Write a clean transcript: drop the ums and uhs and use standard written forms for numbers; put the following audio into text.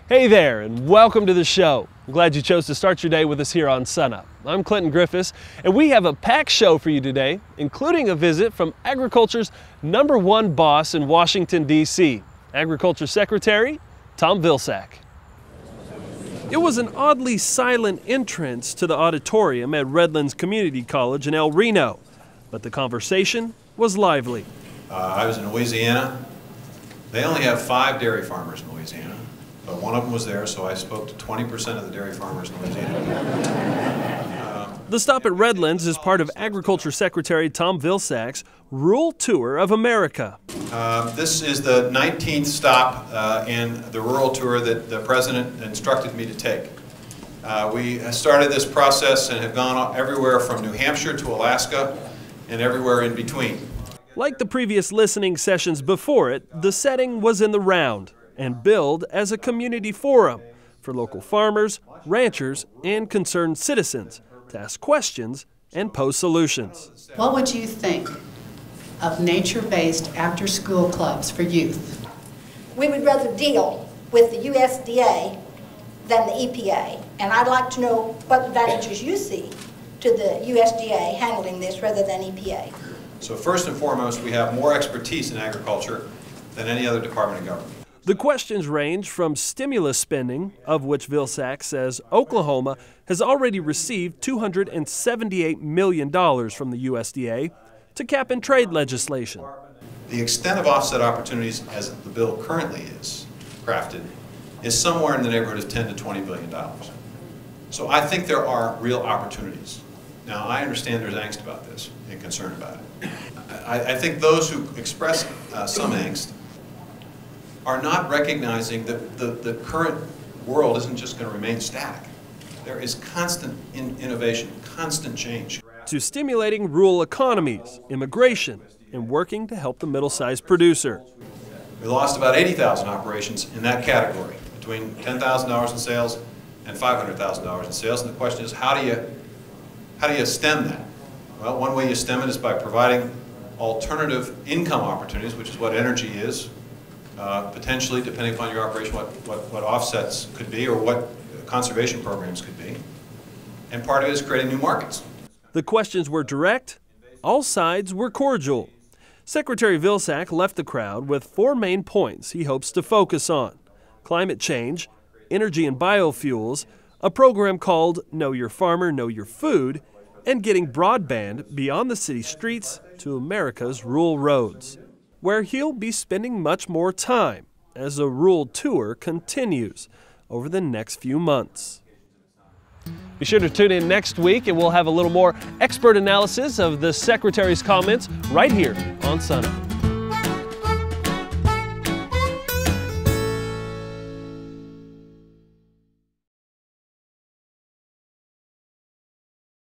Hey there, and welcome to the show. I'm glad you chose to start your day with us here on SUNUP. I'm Clinton Griffiths, and we have a packed show for you today, including a visit from agriculture's #1 boss in Washington, D.C., Agriculture Secretary Tom Vilsack. It was an oddly silent entrance to the auditorium at Redlands Community College in El Reno, but the conversation was lively. I was in Louisiana. They only have 5 dairy farmers in Louisiana, but one of them was there, so I spoke to 20% of the dairy farmers in Louisiana. The stop at Redlands is part of Agriculture Secretary Tom Vilsack's Rural Tour of America. This is the 19th stop in the rural tour that the President instructed me to take. We started this process and have gone everywhere from New Hampshire to Alaska and everywhere in between. Like the previous listening sessions before it, the setting was in the round and billed as a community forum for local farmers, ranchers, and concerned citizens to ask questions and pose solutions. What would you think of nature-based after-school clubs for youth? We would rather deal with the USDA than the EPA, and I'd like to know what advantages you see to the USDA handling this rather than EPA. So first and foremost, we have more expertise in agriculture than any other department of government. The questions range from stimulus spending, of which Vilsack says Oklahoma has already received $278 million from the USDA, to cap and trade legislation. The extent of offset opportunities as the bill currently is crafted is somewhere in the neighborhood of $10 to $20 billion. So I think there are real opportunities. Now, I understand there's angst about this and concern about it. I think those who express some angst are not recognizing that the current world isn't just going to remain static. There is constant innovation, constant change. To stimulating rural economies, immigration, and working to help the middle-sized producer. We lost about 80,000 operations in that category, between $10,000 in sales and $500,000 in sales. And the question is, how do you stem that? Well, one way you stem it is by providing alternative income opportunities, which is what energy is, potentially, depending upon your operation, what offsets could be or what conservation programs could be. And part of it is creating new markets. The questions were direct, all sides were cordial. Secretary Vilsack left the crowd with 4 main points he hopes to focus on: climate change, energy and biofuels, a program called Know Your Farmer, Know Your Food, and getting broadband beyond the city streets to America's rural roads, where he'll be spending much more time as the rural tour continues over the next few months. Be sure to tune in next week, and we'll have a little more expert analysis of the Secretary's comments right here on SUNUP.